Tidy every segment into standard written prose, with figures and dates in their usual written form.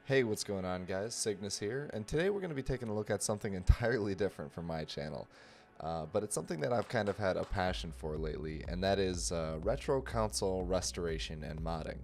Hey, what's going on, guys? Cygnus here, and today we're going to be taking a look at something entirely different from my channel. But it's something that I've kind of had a passion for lately, and that is retro console restoration and modding.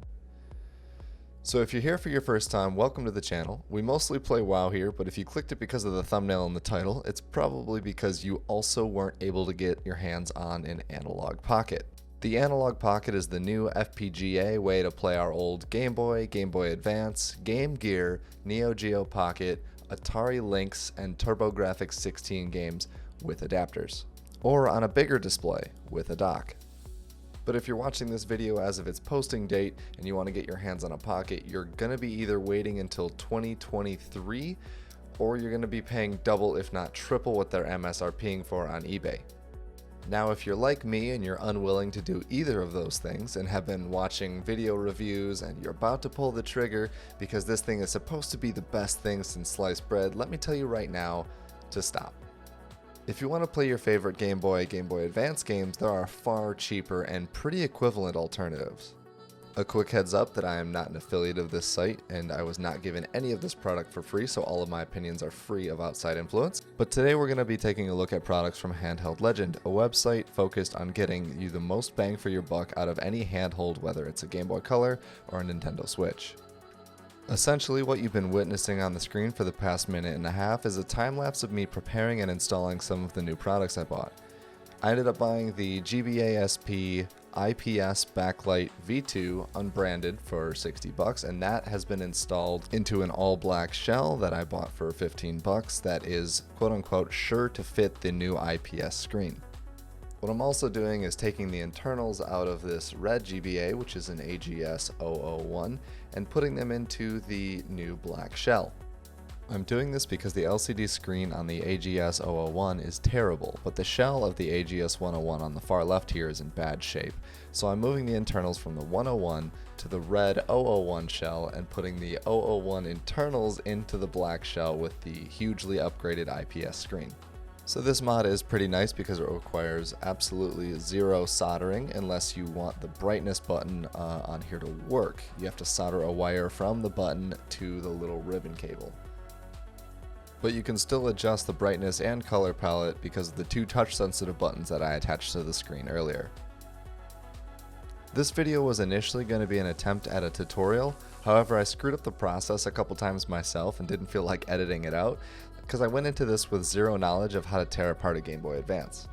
So if you're here for your first time, welcome to the channel. We mostly play WoW here, but if you clicked it because of the thumbnail and the title, it's probably because you also weren't able to get your hands on an Analogue Pocket. The Analogue Pocket is the new FPGA way to play our old Game Boy, Game Boy Advance, Game Gear, Neo Geo Pocket, Atari Lynx, and TurboGrafx 16 games with adapters, or on a bigger display with a dock. But if you're watching this video as of its posting date and you want to get your hands on a Pocket, you're going to be either waiting until 2023 or you're going to be paying double if not triple what they're MSRPing for on eBay. Now, if you're like me and you're unwilling to do either of those things and have been watching video reviews and you're about to pull the trigger because this thing is supposed to be the best thing since sliced bread, let me tell you right now to stop. If you want to play your favorite Game Boy, Game Boy Advance games, there are far cheaper and pretty equivalent alternatives. A quick heads up that I am not an affiliate of this site and I was not given any of this product for free, so all of my opinions are free of outside influence. But today we're going to be taking a look at products from Handheld Legend, a website focused on getting you the most bang for your buck out of any handhold, whether it's a Game Boy Color or a Nintendo Switch. Essentially, what you've been witnessing on the screen for the past minute and a half is a time lapse of me preparing and installing some of the new products I bought. I ended up buying the GBA SP IPS Backlight V2 unbranded for 60 bucks, and that has been installed into an all black shell that I bought for 15 bucks that is quote unquote sure to fit the new IPS screen. What I'm also doing is taking the internals out of this red GBA, which is an AGS 001, and putting them into the new black shell. I'm doing this because the LCD screen on the AGS 001 is terrible, but the shell of the AGS 101 on the far left here is in bad shape. So I'm moving the internals from the 101 to the red 001 shell and putting the 001 internals into the black shell with the hugely upgraded IPS screen. So this mod is pretty nice because it requires absolutely zero soldering unless you want the brightness button on here to work. You have to solder a wire from the button to the little ribbon cable. But you can still adjust the brightness and color palette because of the two touch-sensitive buttons that I attached to the screen earlier. This video was initially going to be an attempt at a tutorial, however I screwed up the process a couple times myself and didn't feel like editing it out because I went into this with zero knowledge of how to tear apart a Game Boy Advance.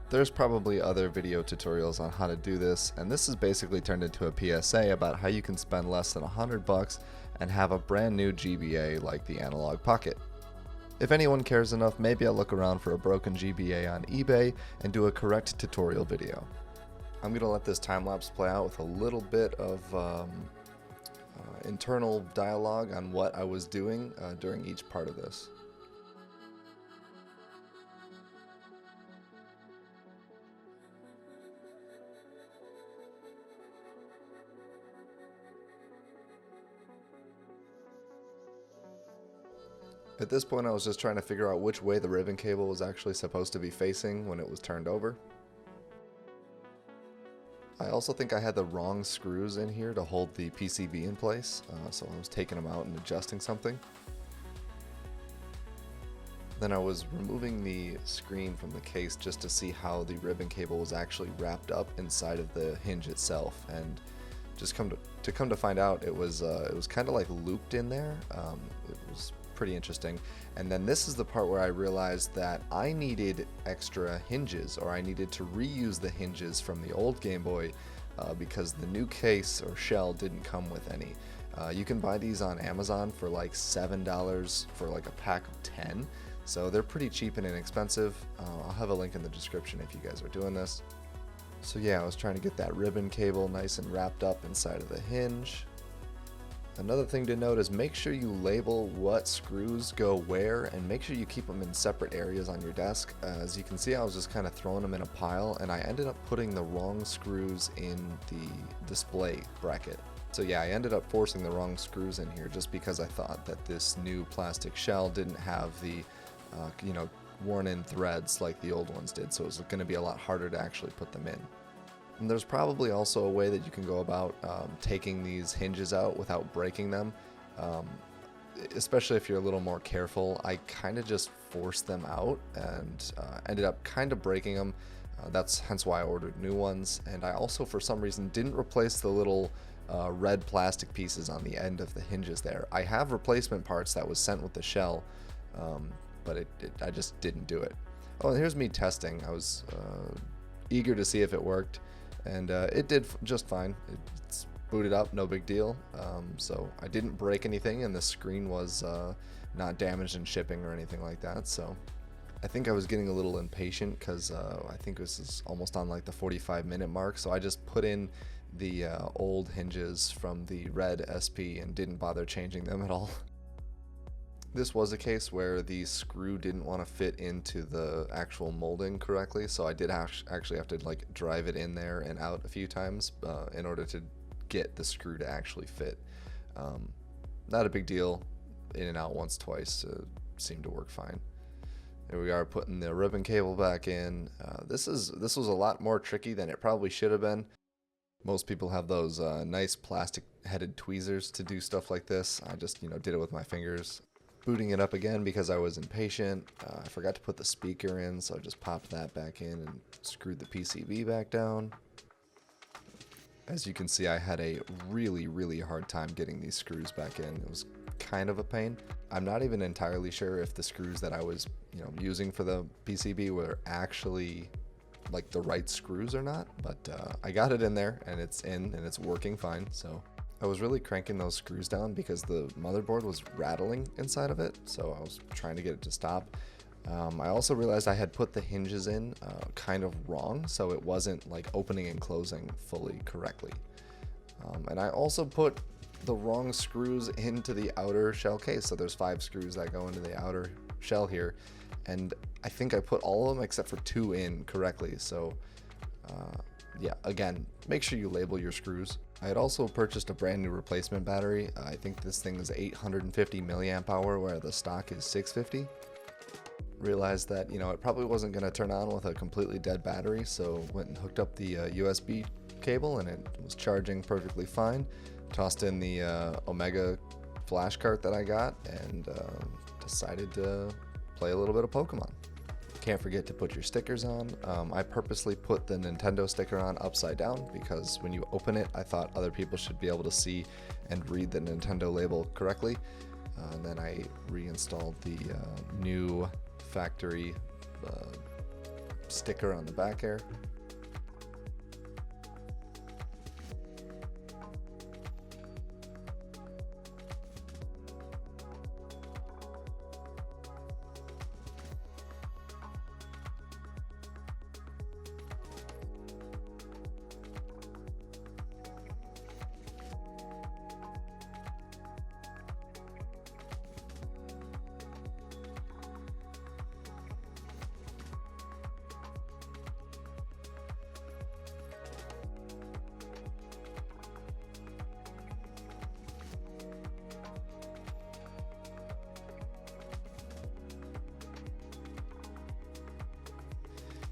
There's probably other video tutorials on how to do this, and this has basically turned into a PSA about how you can spend less than $100 and have a brand new GBA like the Analogue Pocket. If anyone cares enough, maybe I'll look around for a broken GBA on eBay and do a correct tutorial video. I'm going to let this time lapse play out with a little bit of internal dialogue on what I was doing during each part of this. At this point I was just trying to figure out which way the ribbon cable was actually supposed to be facing when it was turned over. I also think I had the wrong screws in here to hold the PCB in place, so I was taking them out and adjusting something. Then I was removing the screen from the case just to see how the ribbon cable was actually wrapped up inside of the hinge itself, and just come to find out it was kind of like looped in there. It was pretty interesting. And then this is the part where I realized that I needed extra hinges, or I needed to reuse the hinges from the old Game Boy because the new case or shell didn't come with any. You can buy these on Amazon for like $7 for like a pack of 10, so they're pretty cheap and inexpensive. I'll have a link in the description if you guys are doing this. So yeah, I was trying to get that ribbon cable nice and wrapped up inside of the hinge. Another thing to note is make sure you label what screws go where, and make sure you keep them in separate areas on your desk. As you can see, I was just kind of throwing them in a pile, and I ended up putting the wrong screws in the display bracket. So yeah, I ended up forcing the wrong screws in here just because I thought that this new plastic shell didn't have the worn in threads like the old ones did, so it was going to be a lot harder to actually put them in. And there's probably also a way that you can go about taking these hinges out without breaking them. Especially if you're a little more careful. I kind of just forced them out and ended up kind of breaking them. That's hence why I ordered new ones. And I also, for some reason, didn't replace the little red plastic pieces on the end of the hinges there. I have replacement parts that was sent with the shell, but I just didn't do it. Oh, and here's me testing. I was eager to see if it worked, and it did just fine. It's booted up, no big deal. So I didn't break anything, and the screen was not damaged in shipping or anything like that. So I think I was getting a little impatient because I think this is almost on like the 45-minute mark. So I just put in the old hinges from the red SP and didn't bother changing them at all. This was a case where the screw didn't want to fit into the actual molding correctly, so I did actually have to like drive it in there and out a few times in order to get the screw to actually fit. Not a big deal. In and out once, twice, seemed to work fine. Here we are putting the ribbon cable back in. This was a lot more tricky than it probably should have been. Most people have those nice plastic headed tweezers to do stuff like this. I just did it with my fingers. Booting it up again because I was impatient. I forgot to put the speaker in, so I just popped that back in and screwed the PCB back down. As you can see, I had a really hard time getting these screws back in. It was kind of a pain. I'm not even entirely sure if the screws that I was using for the PCB were actually like the right screws or not, but I got it in there and it's in and it's working fine. So I was really cranking those screws down because the motherboard was rattling inside of it, so I was trying to get it to stop. I also realized I had put the hinges in kind of wrong, so it wasn't like opening and closing fully correctly. And I also put the wrong screws into the outer shell case, so there's 5 screws that go into the outer shell here, and I think I put all of them except for 2 in correctly. So yeah, again, make sure you label your screws. I had also purchased a brand new replacement battery. I think this thing is 850 milliamp hour where the stock is 650. Realized that it probably wasn't going to turn on with a completely dead battery, so went and hooked up the USB cable and it was charging perfectly fine. Tossed in the Omega flash cart that I got and decided to play a little bit of Pokemon. Can't forget to put your stickers on. I purposely put the Nintendo sticker on upside down because when you open it, I thought other people should be able to see and read the Nintendo label correctly. And then I reinstalled the new factory sticker on the back here.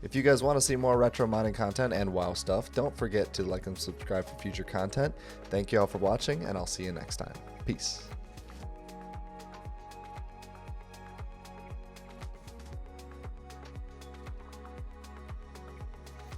If you guys want to see more retro modding content and WoW stuff, don't forget to like and subscribe for future content. Thank you all for watching, and I'll see you next time. Peace.